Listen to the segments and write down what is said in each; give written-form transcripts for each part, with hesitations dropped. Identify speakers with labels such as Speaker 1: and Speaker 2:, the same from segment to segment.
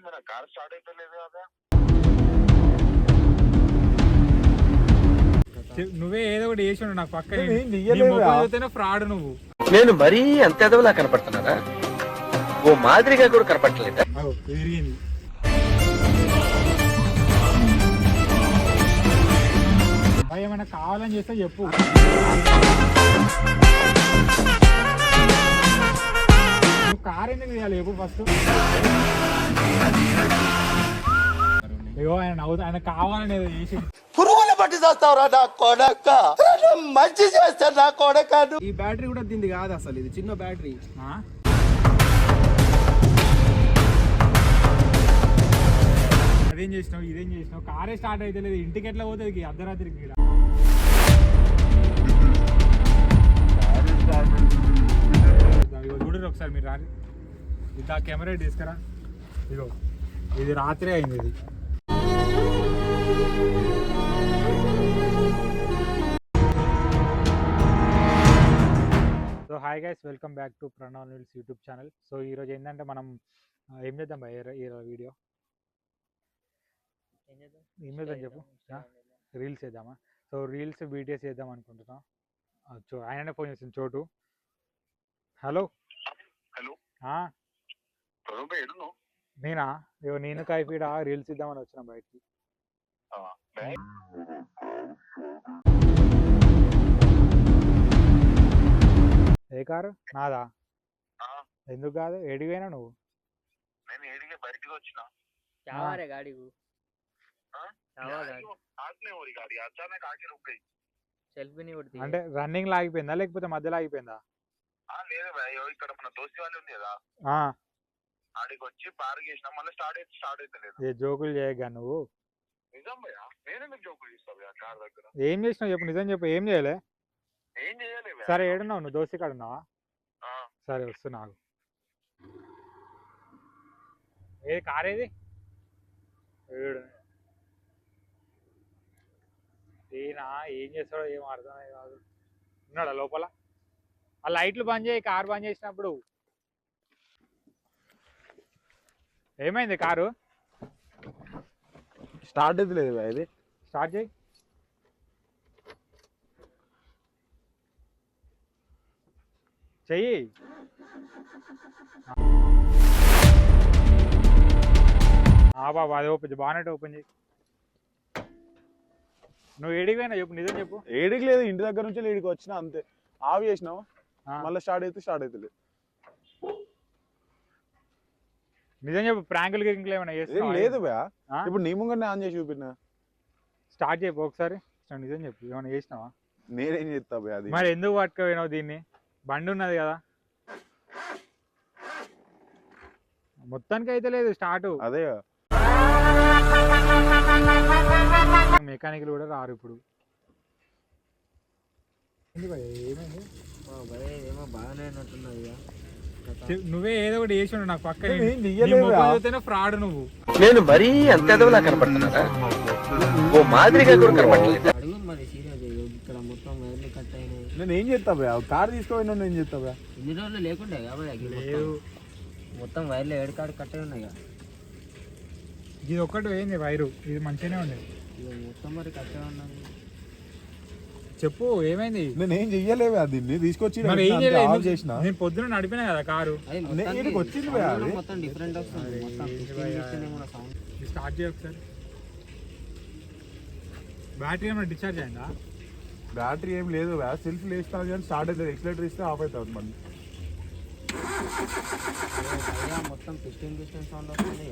Speaker 1: మన car start అయిపోలేదు కదా.
Speaker 2: నువ్వే ఏదో ఒకటి చేసి ఉండు నాకు పక్కన ఫ్రాడ్ నువ్వు.
Speaker 3: నేను మరీ అంత ఎదవలా కనపడుతున్నారా? ఓ మాదిరిగా కూడా కనపడలేదా?
Speaker 2: పెరిగింది ఏమైనా కావాలని చేస్తే చెప్పు. నువ్వు కార్ ఎందుకు తీయాలి చెప్పు ఫస్ట్. అయ్యో ఆయన కావాలని ఏదో చేసి
Speaker 3: పురుగుల పట్టి చేస్తావురా నా కొడక, మంచి చేస్తా నా కొడక.
Speaker 4: ఈ బ్యాటరీ కూడా దీనిది కాదు అసలు, ఇది చిన్న బ్యాటరీ.
Speaker 2: అదేం చేసినావు ఇదేం చేసినావు, కారే స్టార్ట్ అయితే లేదు, ఇంటికి ఎట్లా పోతుంది అర్ధరాత్రికి? ఇగో చూడరు ఒకసారి మీరు రాని, ఇది ఆ కెమెరా తీసుకురా. ఇగో ఇది రాత్రి అయింది ఇది. So hi guys, welcome back to Pranav news YouTube channel. So ఈరోజు ఏంటంటే మనం ఏం చేద్దాం భయ ఈ వీడియో ఏం చేద్దాం చెప్పు. రీల్స్ చేద్దామా? సో రీల్స్ వీడియోస్ చేద్దాం అనుకుంటున్నాం. ఆయననే ఫోన్ చేసింది చోటు. హలో
Speaker 1: హలో
Speaker 2: నేనా? ఇగో నేను కైఫీడ రీల్స్ ఇద్దామని వచ్చిన బయటికి. ఏ కారు? నాదా? ఎందుకు కాదు? ఏడిపోయినా నువ్వు?
Speaker 1: బయటికి వచ్చిన
Speaker 2: అంటే రన్నింగ్ లాగిపోయిందా లేకపోతే మధ్యలో ఆగిపోయిందా?
Speaker 1: లేదు ఇక్కడ మన దోస్తి వాళ్ళు ఉంది కదా, ఆడికి వచ్చి పార్క్ చేసినా మళ్ళీ స్టార్ట్ అయితే లేదు.
Speaker 2: ఏ జోకులు చేయగా నువ్వు?
Speaker 1: నిజం భయ్యా, నేనే జోకులు చేస్తా కార్ దగ్గర.
Speaker 2: ఏం చేసినావు చెప్పు, నిజం చెప్పు. ఏం చేయలే?
Speaker 1: ఏం చేయలే.
Speaker 2: సరే ఏడున్నావు నువ్వు? దోస్తి కాడ ఉన్నావా? సరే వస్తున్నా. ఏది కార్? ఏది ఈయన ఏం చేస్తాడో ఏం అర్థమే కాదు. ఉన్నాడా లోపల? ఆ లైట్లు బంద్ చేయి, కారు బంద్ చేసినప్పుడు. ఏమైంది కారు?
Speaker 4: స్టార్ట్ అయితే లేదు. ఇది
Speaker 2: స్టార్ట్ చేయి. చెయ్యి. బాబా అది ఓపెన్ చేయి, బానెట్ ఓపెన్ చేయి. నువ్వు ఏడికి పోయినా చెప్పు, నిజం చెప్పు.
Speaker 4: ఏడికి లేదు, ఇంటి దగ్గర నుంచి ఏడికి వచ్చినా అంతే. ఆవి చేసినావు మళ్ళీ స్టార్ట్ అయితే లేదు.
Speaker 2: నిజం చెప్పు. ప్రాంకులు గిరింకులు ఏమైనా చేస్తున్నావా?
Speaker 4: లేదు భయ్యా, ఇప్పుడు నీ ముంగనే ఆన్ చేసి చూపినా.
Speaker 2: స్టార్ట్ చెప్పు ఒకసారి. నిజం చెప్పు, ఏమైనా చేసినావా?
Speaker 4: నేనేం చేస్తా భయ్యా? అది
Speaker 2: మరి ఎందుకు పట్టుకోపోయినావు దీన్ని? బండి ఉన్నది కదా. మొత్తానికి అయితే లేదు స్టార్ట్.
Speaker 4: అదే
Speaker 2: మెకానికల్ కూడా రారు ఇప్పుడు. ఏమైంది? నువ్వే ఏదో ఒకటి చేసి ఉండు నాకు పక్కన. ఫ్రాడ్ నువ్వు.
Speaker 3: నేను మరీ అంత ఎదవలా కనపడుతున్నారా? ఓ మాదిరిగా కూడా కనపడలేదా?
Speaker 4: నేను ఏం చేస్తా భయ్యా? కార్ తీసుకోపోయినా నేను చేస్తా భయ్యా.
Speaker 5: ఇన్ని రోజులు లేకుండే మొత్తం వైర్లు ఏడుకాడు కట్టే ఉన్నాయి.
Speaker 2: ఇది ఒక్కటి పోయింది వైరు, ఇది మంచిగానే ఉంది.
Speaker 5: మొత్తం మరి కట్టే ఉన్నాయి.
Speaker 2: చెప్పు ఏమైంది?
Speaker 4: నేను ఏం చెయ్యలేవా? దీన్ని తీసుకొచ్చి
Speaker 2: చేసిన. నేను పొద్దున నడిపినా కదా కారు,
Speaker 4: వచ్చింది
Speaker 5: మొత్తం డిఫరెంట్ వస్తుంది.
Speaker 2: స్టార్ట్ చేయ ఒకసారి. బ్యాటరీ ఏమైనా డిశ్చార్జ్ అయిందా?
Speaker 4: బ్యాటరీ ఏం లేదు, సెల్ఫ్ లేస్తాను కానీ స్టార్ట్ అవుతుంది. ఎక్సిలేటర్ ఇస్తే ఆఫ్ అవుతుంది మళ్ళీ.
Speaker 5: మొత్తం పిస్టన్ సౌండ్ వస్తుంది.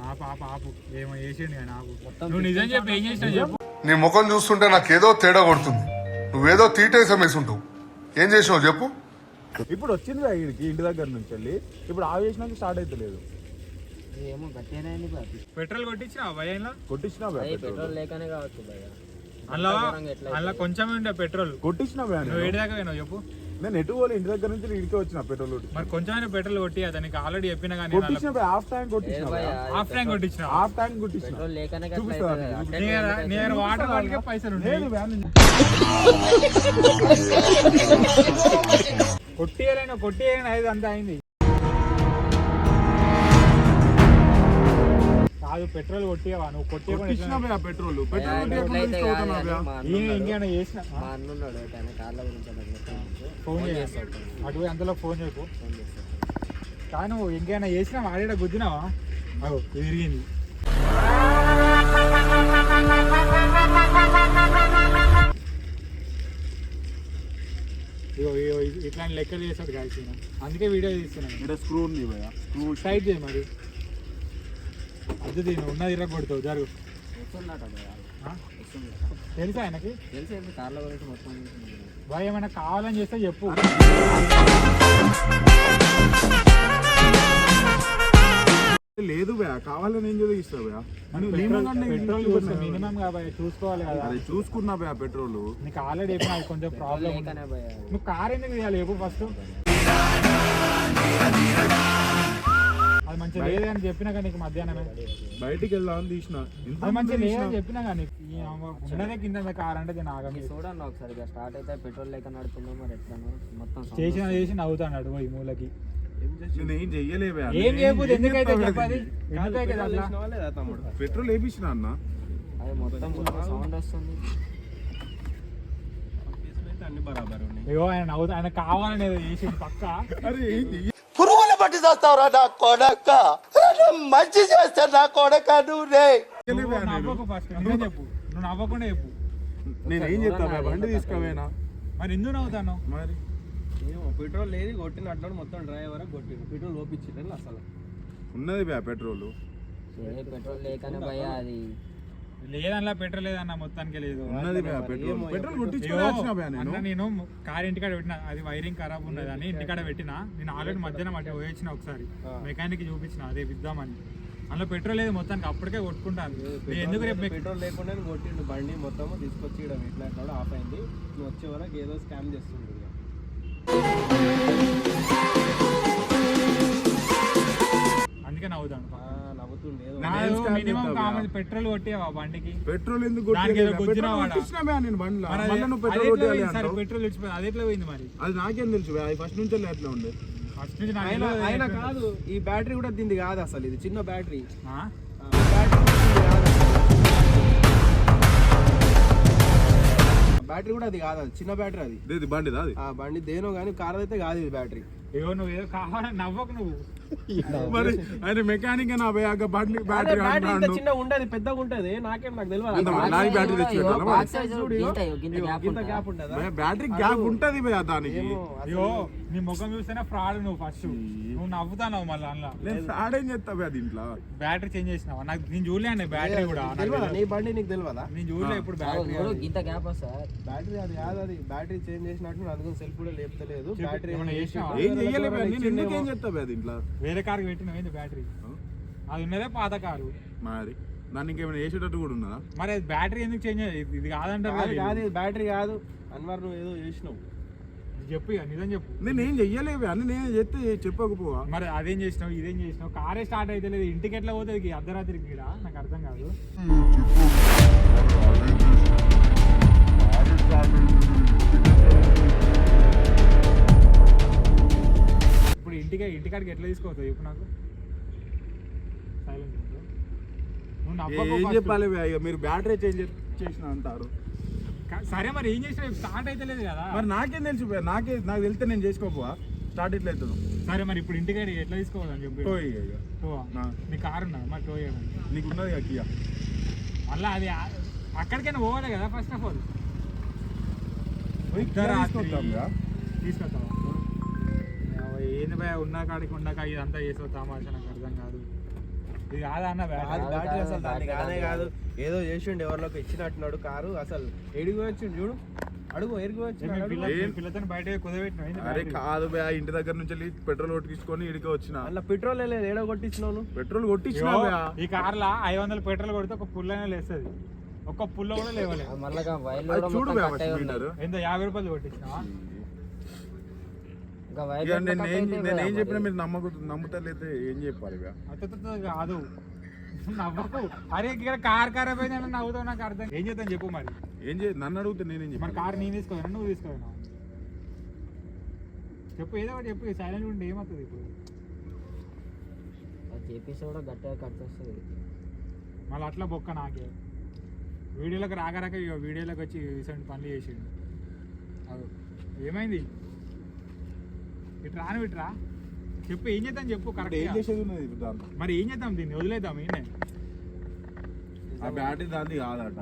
Speaker 2: ఆపు ఏమో చేసిండు కానీ ఆపు. నువ్వు నిజం చెప్పి ఏం చేసినా చెప్పు.
Speaker 6: నీ ముఖం చూస్తుంటే నాకేదో తేడా కొడుతుంది. నువ్వేదో తీటేసం వేసుంటావు. ఏం చేసినావు చెప్పు.
Speaker 4: ఇప్పుడు వచ్చింది వీడికి ఇంటి దగ్గర నుంచి వెళ్ళి, ఇప్పుడు ఆఫ్ చేసినాక స్టార్ట్ అయితే లేదు.
Speaker 5: ఏమో గట్టిగానే
Speaker 2: పెట్రోల్ కొట్టించినా భయంలో?
Speaker 4: కొట్టించినా
Speaker 5: పెట్రోల్ లేకనే కావచ్చు భయ్యా.
Speaker 2: అందులో కొంచెమే ఉండే పెట్రోల్.
Speaker 4: కొట్టించినా
Speaker 2: నువ్వు ఏడు దాకా పోయినావు చెప్పు.
Speaker 4: నేను ఎటు పోలే, ఇంటి దగ్గర నుంచి ఇంటికి వచ్చిన పెట్రోల్.
Speaker 2: మరి కొంచెమైనా పెట్రోల్ కొట్టి అతనికి ఆల్రెడీ చెప్పినా కానీ
Speaker 4: హాఫ్ ట్యాంక్ కొట్టించిన.
Speaker 2: వాటర్ వాళ్ళకే పైసలు కొట్టియలేను అది అంతా అయింది. కాదు పెట్రోల్ కొట్టివా నువ్వు
Speaker 4: కొట్టించినా
Speaker 2: కొట్టినా
Speaker 4: భయ పెట్రోల్
Speaker 5: అయితే కాదు కానీ మా అన్న ఉన్నాడు.
Speaker 2: ఇంకేమైనా చేసిన
Speaker 5: మా అన్న ఉన్నాడు ఆయన కార్ల గురించి నాకు మొత్తం తెలుసు.
Speaker 2: ఫోన్ చేస్తావు అటు పోయి అంతలో ఫోన్ చేయకు కానీ నువ్వు ఇంకేమైనా చేసినావా ఆడ గుద్దినావా అవు ఇది విరిగింది ఇగో ఇగో ఇట్లాంటి లెక్కలు చేస్తాడు కాల్సి అందుకే వీడియో తీస్తున్నాను
Speaker 4: ఇక్కడ స్క్రూ ఉంది భయ స్క్రూ
Speaker 2: టైట్ చేయి మరి అది దీని ఉన్నది ఇరగ కొడుతావు జరుగు
Speaker 5: వస్తుందట భయ.
Speaker 2: ఆ?
Speaker 5: వస్తుందట.
Speaker 2: తెలుసా ఆయనకి
Speaker 5: తెలిసి ఏంటి కార్ల గురించి మొత్తం తెలుసు.
Speaker 2: బాయ్ ఏమైనా కావాలని చేస్తే చెప్పు
Speaker 4: లేదు భయ కావాలని ఏం చదివిస్తావు భయ
Speaker 2: పెట్రోల్ మినిమం కాబట్టి చూసుకోవాలి కదా
Speaker 4: అది చూసుకున్నా భయ పెట్రోల్
Speaker 2: నీకు ఆల్రెడీ చెప్పిన అది కొంచెం ప్రాబ్లం
Speaker 5: లేకనే భయ.
Speaker 2: నువ్వు కార్ ఎందుకు తీయాలి చెప్పు ఫస్ట్ అది మంచిగా లేదని చెప్పినా కానీ నీకు మధ్యాహ్నమే
Speaker 4: బయటికి వెళ్దామని తీసిన
Speaker 2: అది మంచిగా లేదని చెప్పినా కానీ ఉన్నదే కింద కార్ అంటే దీని ఆగం
Speaker 5: ఇది చూడండి ఒకసారి ఇక స్టార్ట్ అయితే పెట్రోల్ లేక నడుపుతుందో మరి ఎట్లానో మొత్తం sound
Speaker 2: చేసి నవ్వుతాడు పోయి మూలకి
Speaker 4: నేను ఏం చెయ్యలే భయ
Speaker 2: ఏం చేయకపోతే ఎందుకైతే చెప్పాలి ఎందుకైతే అట్లా
Speaker 4: పెట్రోల్ వేపించిన అన్న
Speaker 5: అది మొత్తం సౌండ్ వస్తుంది.
Speaker 2: అయ్యో ఆయన నవ్వుతా ఆయన కావాలని ఏదో చేసి పక్క
Speaker 4: అరే
Speaker 3: పురుగుల పట్టి చేస్తావురా నా కొడక మంచి చేస్తా నా కొడక నువ్వు రే
Speaker 2: నవ్వకు ఫస్ట్ నిజం చెప్పు నువ్వు నవ్వకుండా చెప్పు
Speaker 4: నేను ఏం చెప్తా భయ బండి తీసుకోవేనా
Speaker 2: మరి ఎందుకు నవ్వుతాను
Speaker 4: మరి
Speaker 7: పెట్రోల్ లేదు కొట్టినట్టు మొత్తం డ్రైవర్ కొట్టిండు పెట్రోల్ ఓపించిండు అసలు
Speaker 4: ఉన్నది భయ పెట్రోల్
Speaker 5: ఏ పెట్రోల్ లేకనే భయ అది
Speaker 2: లేదన్నా పెట్రోల్ లేదన్న మొత్తానికి లేదు
Speaker 4: ఉన్నది భయ పెట్రోల్ పెట్రోల్ కొట్టించుకొని వచ్చిన భయ
Speaker 2: అన్న
Speaker 4: నేను
Speaker 2: నేను కార్ ఇంటికాడ పెట్టిన అది వైరింగ్ ఖరాబ్ ఉన్నది అని ఇంటికాడ పెట్టిన నేను ఆల్రెడీ మధ్యాహ్నం అటు పోయొచ్చిన ఒకసారి మెకానిక్ చూపించిన అదే ఇద్దామని అందులో పెట్రోల్ లేదు మొత్తానికి అప్పటికే కొట్టుకుంటాను నేను ఎందుకు రేపు
Speaker 7: పెట్రోల్ లేకుండా కొట్టిండు బండి మొత్తం తీసుకొచ్చి ఇక్కడ ఇట్లా కూడా ఆఫ్ అయింది నువ్వు వచ్చే వరకు ఏదో స్కామ్ చేస్తుండ్రు ఇక.
Speaker 2: అందుకే నవ్వుతాను
Speaker 7: నవ్వుతుండే ఏదో
Speaker 4: నేను scam
Speaker 2: మినిమం
Speaker 4: చేద్దాం
Speaker 2: కావాలి పెట్రోల్ కొట్టేవా బండికి
Speaker 4: పెట్రోల్ ఎందుకు
Speaker 2: దానికి ఏదో గుద్దినా వాడా?
Speaker 4: కొట్టించిన భయ నేను బండిలో
Speaker 2: మరి
Speaker 4: మళ్ళీ నువ్వు
Speaker 2: అది
Speaker 4: పెట్రోల్
Speaker 2: ఎట్లా
Speaker 4: కొట్టేయాలి
Speaker 2: పోయింది? సరే
Speaker 4: అంటావు
Speaker 2: పెట్రోల్ ఇచ్చిపోయింది అది ఎట్లా పోయింది మరి
Speaker 4: అది నాకేం తెలుసు భయ ఫస్ట్ నుంచి అట్లా ఉంది
Speaker 2: ఫస్ట్ నుంచి నాకు
Speaker 7: ఆయన
Speaker 2: తెలియదు
Speaker 7: ఆయన
Speaker 2: ఎట్లా.
Speaker 7: కాదు ఈ బ్యాటరీ కూడా దీనిది కాదు అసలు ఇది చిన్న బ్యాటరీ
Speaker 2: ఆ?
Speaker 7: బ్యాటరీ కూడా అది కాదు అది చిన్న బ్యాటరీ అది
Speaker 4: ఇది బండిదా అది
Speaker 7: ఆ బండి దేనో కానీ కార్ అయితే కాదు ఇది బ్యాటరీ
Speaker 2: ఏవో నువ్వు ఏదో కావాలని నవ్వకు నువ్వు
Speaker 4: మరి ఆయన మెకానిక్ నా భయ బండి
Speaker 7: బ్యాటరీ
Speaker 4: బ్యాటరీ
Speaker 7: ఇంత
Speaker 4: అంటాడు
Speaker 7: చిన్న ఉండదు పెద్దగా ఉంటది నాకేం నాకు తెలియదు
Speaker 4: అంత
Speaker 7: అంత
Speaker 4: లారీ బ్యాటరీ తెచ్చి
Speaker 5: ఇగో
Speaker 4: పెట్టాలా
Speaker 5: బాక్స్
Speaker 4: మరి?
Speaker 5: సైజ్
Speaker 7: చూడు,
Speaker 5: గింత ఇగో, గింత గ్యాప్
Speaker 7: ఇంత
Speaker 5: ఉంటుందా?
Speaker 7: గ్యాప్ ఉంటుందా
Speaker 4: భయ బ్యాటరీ గ్యాప్ ఉంటది భయ దానికి
Speaker 7: ఏమో
Speaker 2: అయ్యో నీ ముఖం చూస్తేనే ఫ్రాడ్ నువ్వు ఫస్ట్ నువ్వు నవ్వుతావు మళ్ళీ అందులో
Speaker 4: నేను సాడేం చేస్తా భయ దీంట్లో
Speaker 2: బ్యాటరీ చేంజ్ చేసినావా నాకు నేను చూడలే బ్యాటరీ కూడా నాకు
Speaker 7: తెలియదా
Speaker 2: తెలియదు.
Speaker 7: నీ బండి నీకు తెలియదా
Speaker 2: నేను చూడలే ఇప్పుడు
Speaker 5: అగో,
Speaker 2: బ్యాటరీ
Speaker 5: చూడు, గింత గ్యాప్ వస్తా
Speaker 7: బ్యాటరీ అది కాదు అది బ్యాటరీ చేంజ్ చేసినట్టు అందుకని సెల్ఫ్ కూడా లేపుతలేదు
Speaker 2: చెప్పు,
Speaker 7: బ్యాటరీ
Speaker 2: ఏమన్నా చేసినావా?
Speaker 4: ఏం చెయ్యలే భయ నేను ఎందుకు ఏం చేస్తా భయ దీంట్లో
Speaker 2: వేరే కార్కి పెట్టినవేంది బ్యాటరీ అది ఉన్నదే పాత కారు
Speaker 4: మరి దాన్ని ఇంకేమైనా వేసేటట్టు కూడా ఉన్నదా
Speaker 2: మరి అది బ్యాటరీ ఎందుకు చేంజ్ ఇది కాదంటారు
Speaker 7: కాదు
Speaker 2: కదా
Speaker 7: కాదు
Speaker 2: వీళ్ళు.
Speaker 7: ఇది బ్యాటరీ కాదు అన్వర్ నువ్వు ఏదో చేసినావు
Speaker 2: చెప్పు ఇక నిజం చెప్పు
Speaker 4: నేను ఏం చెయ్యలేవు అన్ని నేను చెప్తే చెప్పకపోవా
Speaker 2: మరి అదేం చేసినావు ఇదేం చేసినావు కారే స్టార్ట్ అయితే లేదు ఇంటికి ఎట్లా పోతుంది అర్ధరాత్రికి కూడా నాకు అర్థం కాదు ఇప్పుడు ఇంటికాడికి ఎట్లా తీసుకోవద్దు చెప్పు నాకు సైలెంట్ నువ్వు నవ్వకు
Speaker 4: ఏం
Speaker 2: first.
Speaker 4: చెప్పాలి భయ్యా? ఇక మీరు బ్యాటరీ చేంజ్ చేసిన అంటారు
Speaker 2: సరే మరి ఏం చేసినా స్టార్ట్ అయితే లేదు కదా
Speaker 4: మరి నాకేం తెలుసు భయ్యా? నాకు వెళ్తే నేను చేసుకోపోవా స్టార్ట్ ఇట్లా అవుతాను
Speaker 2: సరే మరి ఇప్పుడు ఇంటికాడికి ఎట్లా తీసుకోవాలని చెప్పి
Speaker 4: టో ఇక.
Speaker 2: టోవా?
Speaker 4: నా.
Speaker 2: నీ కారు ఉన్నా మరి టో చేయమని
Speaker 4: నీకు ఉన్నది అక్కియా
Speaker 2: మళ్ళీ అది అక్కడికైనా పోవాలి కదా ఫస్ట్ ఆఫ్ ఆల్ తీసుకొస్తావా ఏంది భయ ఉన్న కాడికి ఉండక ఇదంతా చేసావు తమాషా నాకు అర్థం కాదు ఇది కాదా అన్న
Speaker 7: అది
Speaker 2: బ్యాటరీ
Speaker 7: బ్యాటరీ అసలు దాన్ని
Speaker 5: బ్యాటరీ
Speaker 7: కానే
Speaker 5: కాదు.
Speaker 7: కాదు ఏదో చేసిండు ఎవరిలోకి ఇచ్చినట్టున్నాడు కారు అసలు ఎడిగి వచ్చిండు చూడు అడుగు ఎడిగి వచ్చిండు
Speaker 2: పిల్లతో బయట కుదబెట్టిన
Speaker 4: అరే కాదు భయ్యా ఇంటి దగ్గర నుంచి వెళ్ళి పెట్రోల్ కొట్టించుకొని ఇడికి వచ్చిన
Speaker 7: అలా పెట్రోల్ లేదు ఏడో కొట్టించినావు నువ్వు?
Speaker 4: పెట్రోల్ కొట్టించిన భయ్యా
Speaker 2: ఈ కార్లా 500 పెట్రోల్ కొడితే ఒక పుల్లైనా లేస్తుంది ఒక్క పుల్ల కూడా లేవలేదు
Speaker 5: అది మళ్ళా వైర్లు
Speaker 4: అది
Speaker 5: కూడా
Speaker 4: చూడు
Speaker 5: మొత్తం
Speaker 4: భయ్యా
Speaker 5: కట్ అయి
Speaker 4: ఫస్ట్
Speaker 5: ఉన్నాయి.
Speaker 4: మీటర్
Speaker 2: ఎంత 50 రూపాయలు కొట్టించినావా
Speaker 5: ఇంకా
Speaker 4: ఇక
Speaker 5: వైర్లు
Speaker 4: నేను
Speaker 5: కట్
Speaker 4: ఏం
Speaker 5: అయితే
Speaker 4: నేను ఏం
Speaker 5: మరి.
Speaker 4: చెప్పినా మీరు నమ్ముతలేతే ఏం చెప్పాలి భయ్యా?
Speaker 2: అత్త కాదు నవ్వకు అరే ఇక్కడ కార్ ఖరాబ్ అయిందని నవ్వుతావు నాకు అర్థం ఏం చేద్దాం చెప్పు మరి
Speaker 4: నన్ను అడిగితే నేనేం
Speaker 2: మరి
Speaker 4: చెప్పాలి
Speaker 2: కార్ నేను తీసుకోవాలా నువ్వు తీసుకోవాలా చెప్పు ఏదో ఒకటి చెప్పు సైలెంట్ ఉంటే ఏమవుతుంది ఇప్పుడు
Speaker 5: అది చేపిస్తే కూడా గట్టిగా ఖర్చు వస్తుంది
Speaker 2: మళ్ళీ అట్లా బొక్క నాకే వీడియోలకు రాక ఇక వీడియోలోకి వచ్చి రీసెంట్ పనులు చేసిండు. అది ఏమైంది ఇటు రాను ఇటురా చెప్పు ఏం చేద్దాం చెప్పు కరెక్ట్
Speaker 4: ఏం చేసేది ఉన్నది ఇప్పుడు దాంట్లో?
Speaker 2: మరి ఏం చేద్దాం దీన్ని వదిలేద్దాం ఈయనే
Speaker 4: ఆ బ్యాటరీ దాంది కాదట.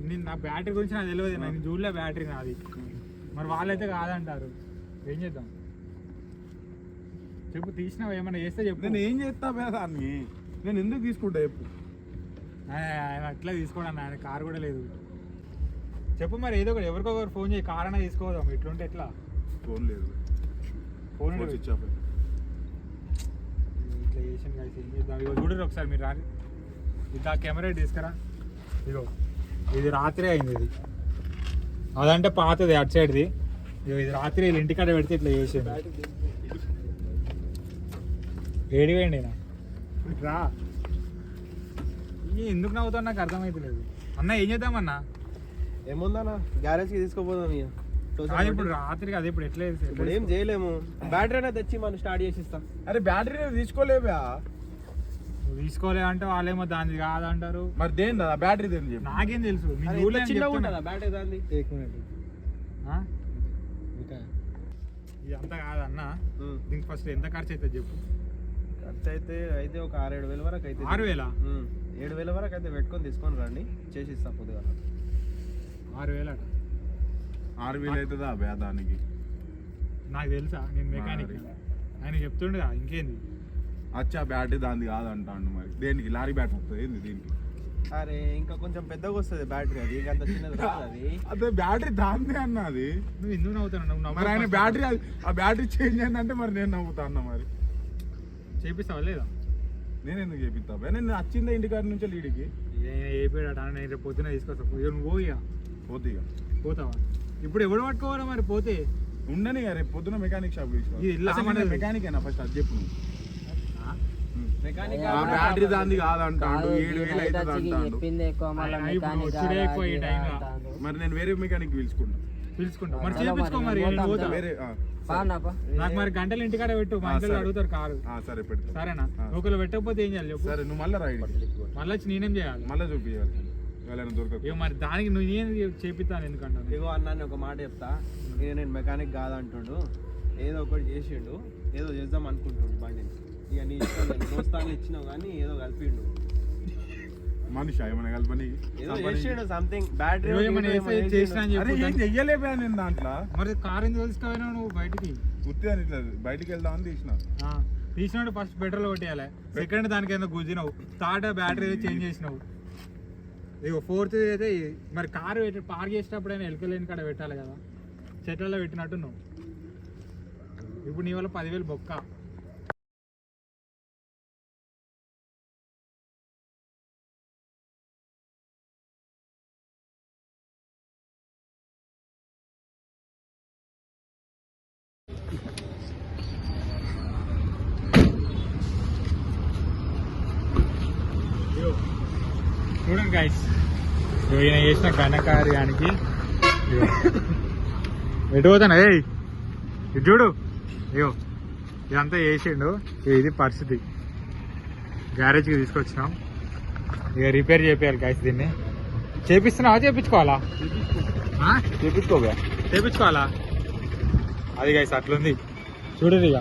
Speaker 2: నేను నా బ్యాటరీ గురించి నాకు తెలియదు నేను చూడలే బ్యాటరీ నాది మరి వాళ్ళైతే కాదంటారు ఏం చేద్దాం చెప్పు తీసినావు ఏమన్నా చేస్తే చెప్పు
Speaker 4: నేను ఏం చేస్తా దాన్ని నేను ఎందుకు తీసుకుంటా చెప్పు.
Speaker 2: ఆయన అట్లా తీసుకోవడం ఆయన కారు కూడా లేదు చెప్పు మరి ఏదో ఒకటి ఎవరికొకరు ఫోన్ చేయి కార్ అన్నా తీసుకోదాం ఇట్లుంటే ఎట్లా
Speaker 4: ఫోన్ లేదు,
Speaker 2: ఫోన్
Speaker 4: స్విచ్ ఆఫ్.
Speaker 2: ఇట్లా చేసాను కలిసి ఏం చేద్దాం ఇగో చూడరు ఒకసారి మీరు రాని ఇట్లా కెమెరా తీసుకురా ఇగో ఇది రాత్రి అయింది ఇది అదంటే పాతది అటు సైడ్ది ఇగో ఇది రాత్రి వీళ్ళు ఇంటికాడ పెడితే ఇట్లా చేసాను ఏడివేయండి నా రా ఎందుకు నవ్వుతావు నాకు అర్థమవుతలేదు అన్న ఏం చేద్దామన్నా
Speaker 7: ఏముందన్నా గ్యారేజ్కి తీసుకోపోదాం ఇక
Speaker 2: అది ఇప్పుడు రాత్రికి అది ఇప్పుడు ఎట్లా
Speaker 7: ఇప్పుడు ఏం చేయలేము బ్యాటరీ అయినా తెచ్చి మనం స్టార్ట్ చేసిస్తాం.
Speaker 4: అరే బ్యాటరీ తీసుకోలేవా?
Speaker 2: నువ్వు తీసుకోలే అంటే వాళ్ళేమో దాన్ని కాదంటారు.
Speaker 4: మరి దేని దా బ్యాటరీ దేని చెప్పు.
Speaker 2: నాకేం తెలుసు
Speaker 7: చిన్నగా ఉంటుందా బ్యాటరీ దాన్ని?
Speaker 2: ఇదంతా కాదన్న దీనికి ఫస్ట్ ఎంత ఖర్చు అవుతుంది చెప్పు.
Speaker 7: ఖర్చు అయితే ఒక 6-7 వరకు అయితే
Speaker 2: 6,000
Speaker 7: 7,000 వరకు అయితే పెట్టుకొని తీసుకొని రండి చేసిస్తా కొద్దిగా.
Speaker 2: 6,000 అట
Speaker 4: 6,000 అవుతుందా దానికి?
Speaker 2: నాకు తెలుసా నేను మెకానిక్ ఆయన చెప్తుండగా ఇంకేంది
Speaker 4: అచ్చా బ్యాటరీ దాన్ని కాదంటాను. మరి దేనికి లారీ బ్యాటరీ వస్తుంది ఏంది దీనికి?
Speaker 7: అరే ఇంకా కొంచెం పెద్దగా వస్తుంది బ్యాటరీ అది అంత చిన్నది రాదు అది.
Speaker 4: అదే బ్యాటరీ దాందే అన్న అది.
Speaker 2: నువ్వు ఎందుకు నవ్వుతాను
Speaker 4: మరి ఆయన బ్యాటరీ ఆ బ్యాటరీ చేంజ్ అయిందంటే మరి నేను నవ్వుతా అన్న. మరి
Speaker 2: చేపిస్తావా లేదా?
Speaker 4: నేను ఎందుకు చేపిస్తా? నేను వచ్చిందే ఇంటికాడ నుంచి లీడికి
Speaker 2: ఏపీడట నేను రేపు పొద్దున తీసుకొస్తా నువ్వు పోయిగా
Speaker 4: పోతే ఇక
Speaker 2: పోతావా? ఇప్పుడు ఎవడు పట్టుకోవాలా మరి పోతే
Speaker 4: ఉండని రేపు పొద్దున మెకానిక్ షాప్ మెకానిక్ అయినా ఫస్ట్ అది చెప్పు.
Speaker 7: మెకానిక్
Speaker 4: బ్యాటరీ దాంది కాదంటాడు 7,000 అవుతుంది అంటాడు.
Speaker 5: చెప్పింది ఎక్కువ మళ్ళీ
Speaker 2: వచ్చుడే ఎక్కువ ఈ టైంలో
Speaker 4: మరి నేను వేరే మెకానిక్
Speaker 2: పిలుచుకుంటా మరి చేపించుకో మరి నేను పోతా.
Speaker 4: వేరే
Speaker 2: నాకు మరి గంటలు ఇంటికాడ పెట్టు మా ఇంట్లో అడుగుతారు కారు.
Speaker 4: సరే పెట్టు.
Speaker 2: సరేనా ఒకళ్ళు పెట్టకపోతే ఏం చేయాలి చెప్పు.
Speaker 4: సరే నువ్వు మళ్ళీ రైడ్
Speaker 2: మళ్ళీ వచ్చి నేనేం చేయాలి?
Speaker 4: మళ్ళీ చూపించాలి ఎవరైనా దొరకదు.
Speaker 2: ఇక మరి దానికి నువ్వు నేను చేపిస్తాను ఎందుకంటే
Speaker 7: ఇగో అన్నాన్ని ఒక మాట చెప్తా. నేను మెకానిక్ కాదంటుండు ఏదో ఒకటి చేసిండు ఏదో చేద్దాం అనుకుంటుండు బండిని. ఇక నీ ఇష్టం దోస్తాన్ని ఇచ్చినావు కానీ ఏదో కలిపిండు
Speaker 4: మనిషి ఏమైనా కలపని
Speaker 7: ఏదో చేసిండు సంథింగ్ బ్యాటరీ
Speaker 4: చెయ్యలేపా నేను దాంట్లో.
Speaker 2: మరి కార్ ఎందుకు తెలుసుకోవాలి నువ్వు బయటికి
Speaker 4: గుర్తు అని ఇట్లా బయటికి వెళ్దామని
Speaker 2: తీసినాడు ఫస్ట్ పెట్రోల్ కొట్టేయాలి సెకండ్ దానికి ఏదో గుజ్జినావు థర్డ్ బ్యాటరీ చేంజ్ చేసినావు ఇక ఫోర్త్ అయితే మరి కారు పార్క్ చేసేటప్పుడైనా ఎలకలేని కాడ పెట్టాలి కదా చెట్లలో పెట్టినట్టు నువ్వు ఇప్పుడు నీ వల్ల 10,000 బొక్క. చూడండి గైస్ ఈయన చేసిన ఘనకార్యానికి ఎటు పోతాను ఇటు చూడు అయ్యో ఇదంతా చేసిండు. ఇది పరిస్థితి గ్యారేజ్కి తీసుకొచ్చినాం ఇక రిపేర్ చేయాలి గైస్. దీన్ని చేపిస్తున్నావా చేపించుకోవాలా? చేపించుకోవాలా అది గైస్ అట్లుంది చూడరు ఇక